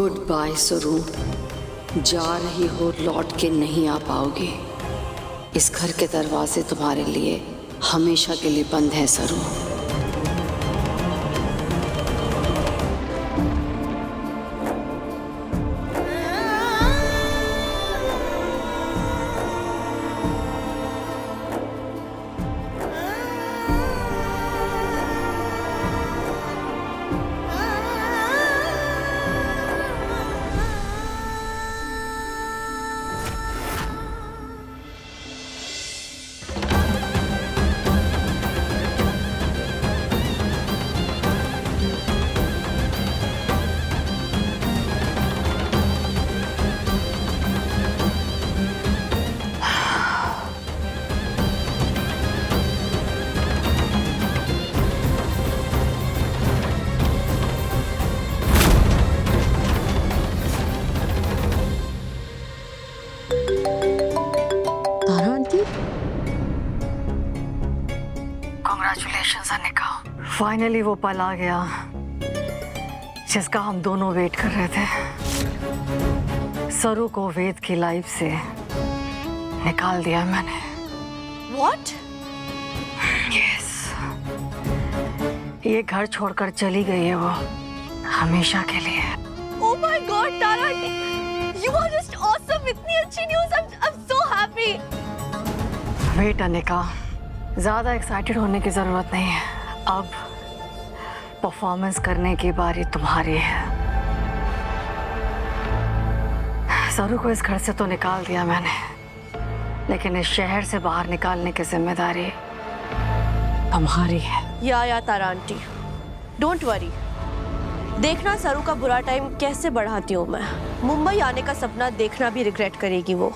Good bye सुरू, जा रही हो, लौट के नहीं आ पाओगे। इस घर के दरवाजे तुम्हारे लिए हमेशा के लिए बंद है सरू। कांग्रेचुलेशंस अनिका, फाइनली वो पल आ गया जिसका हम दोनों वेट कर रहे थे। सरू को वेद की लाइफ से निकाल दिया मैंने। What? Yes. ये घर छोड़कर चली गई है वो, हमेशा के लिए। Oh my God, Tara auntie, you are just awesome. इतनी अच्छी news, I'm so happy. Wait Anika, ज्यादा एक्साइटेड होने की जरूरत नहीं है। अब परफॉर्मेंस करने की बारी तुम्हारी है। सरू को इस घर से तो निकाल दिया मैंने, लेकिन इस शहर से बाहर निकालने की जिम्मेदारी तुम्हारी है। या तारा आंटी, डोंट वरी। देखना सरू का बुरा टाइम कैसे बढ़ाती हूँ मैं। मुंबई आने का सपना देखना भी रिग्रेट करेगी वो।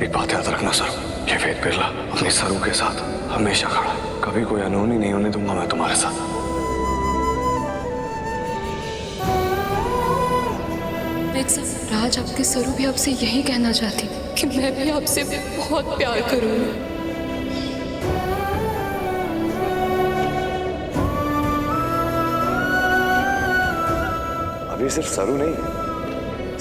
एक बात याद रखना सर, ये वेद बिरला अपनी सरू के साथ हमेशा खड़ा, कभी कोई अनहोनी नहीं होने दूंगा मैं तुम्हारे साथ। वेद सर, राज आपकी सरू भी आपसे यही कहना चाहती कि मैं भी आपसे बहुत प्यार करूंगी। अभी सिर्फ सरू नहीं,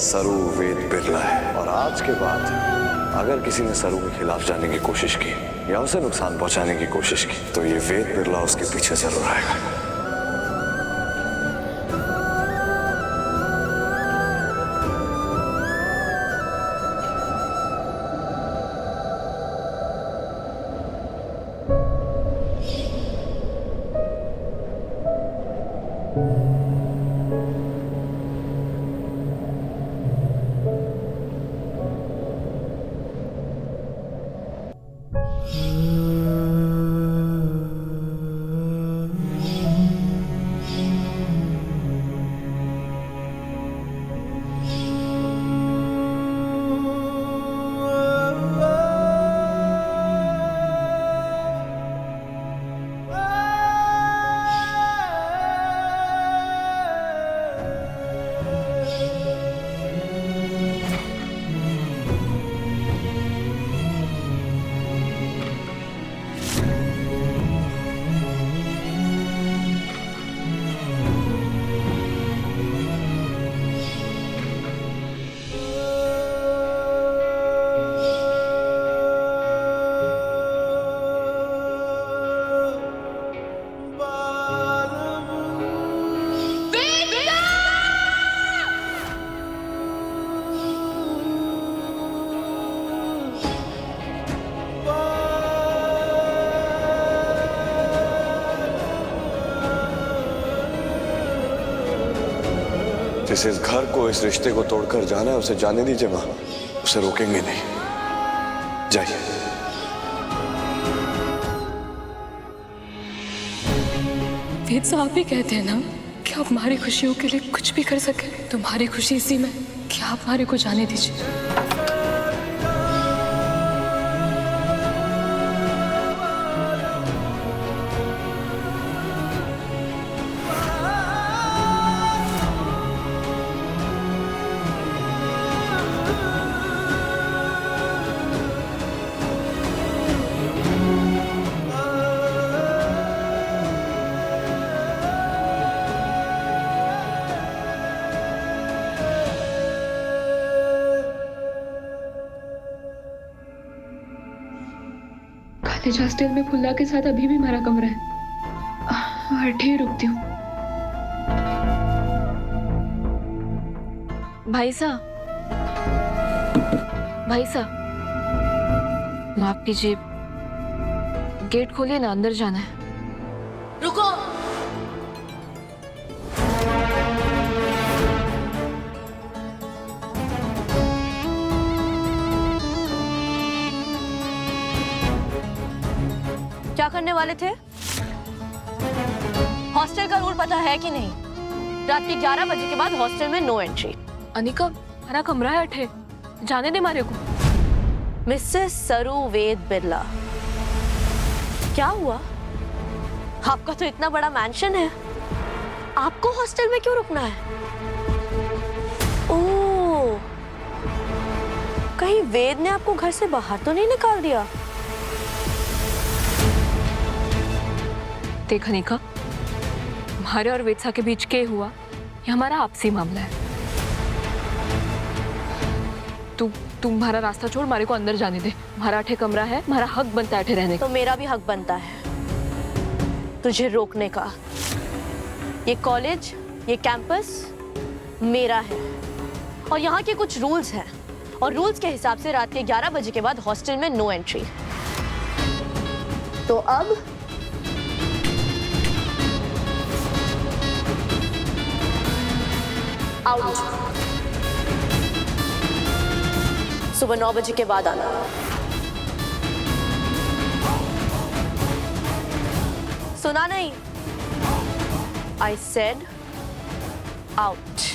सरू वेद बिरला है। और आज के बाद अगर किसी ने सरू के खिलाफ जाने की कोशिश की या उसे नुकसान पहुंचाने की कोशिश की तो ये वेद बिरला उसके पीछे जरूर आएगा। जिस इस घर को, इस रिश्ते को तोड़कर जाना है उसे जाने दीजिए मां, उसे रोकेंगे नहीं। जाइए। वेद साहब भी कहते हैं ना कि आप हमारी खुशियों के लिए कुछ भी कर सके। तुम्हारी खुशी इसी में कि आप हमारे को जाने दीजिए। कॉलेज हॉस्टल में फुल्ला के साथ अभी भी हमारा कमरा है। अठे ही रुकती हूँ। भाई साहब, माफ कीजिए, गेट खोलिए ना, अंदर जाना है। रुको। क्या करने वाले थे? हॉस्टल का रूल पता है कि नहीं? रात के 11 बजे के बाद हॉस्टल में नो एंट्री। अनिका, हमारा कमरा है अठे, जाने दे मारे को। मिसेस सरू वेद बिरला, क्या हुआ? आपका तो इतना बड़ा मैंशन है, आपको हॉस्टल में क्यों रुकना है? ओह, कहीं वेद ने आपको घर से बाहर तो नहीं निकाल दिया? देख अनिका, हमारे और वेदसा के बीच क्या हुआ, ये हमारा आपसी मामला है। तुम्हारा रास्ता छोड़, हमारे को अंदर जाने दे। हमारा अठे कमरा है, हमारा हक बनता है अठे रहने का। तो मेरा भी हक बनता है तुझे रोकने का। ये कॉलेज, ये कैंपस मेरा है और यहाँ के कुछ रूल्स हैं, और रूल्स के हिसाब से रात के 11 बजे के बाद हॉस्टल में नो एंट्री। तो अब आउट। सुबह 9 बजे के बाद आना। सुना नहीं? I said out.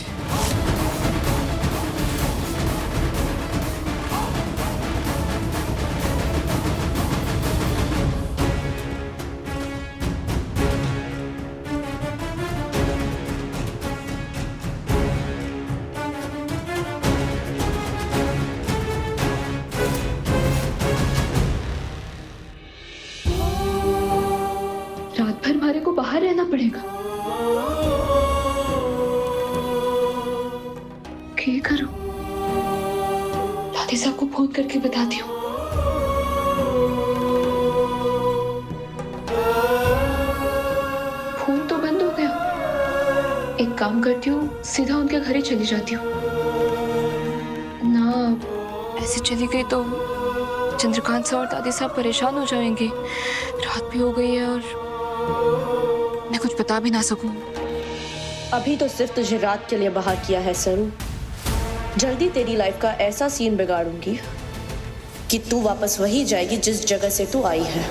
रात भर हमारे को बाहर रहना पड़ेगा। क्या करूं? दादी साहब को फोन करके बताती हूँ। फोन तो बंद हो गया। एक काम करती हूँ, सीधा उनके घर ही चली जाती हूँ। ना, ऐसे चली गई तो चंद्रकांत सर और दादी साहब परेशान हो जाएंगे। रात भी हो गई है और मैं कुछ बता भी ना सकूं। अभी तो सिर्फ तुझे रात के लिए बाहर किया है सरू। जल्दी तेरी लाइफ का ऐसा सीन बिगाड़ूंगी कि तू वापस वही जाएगी जिस जगह से तू आई है।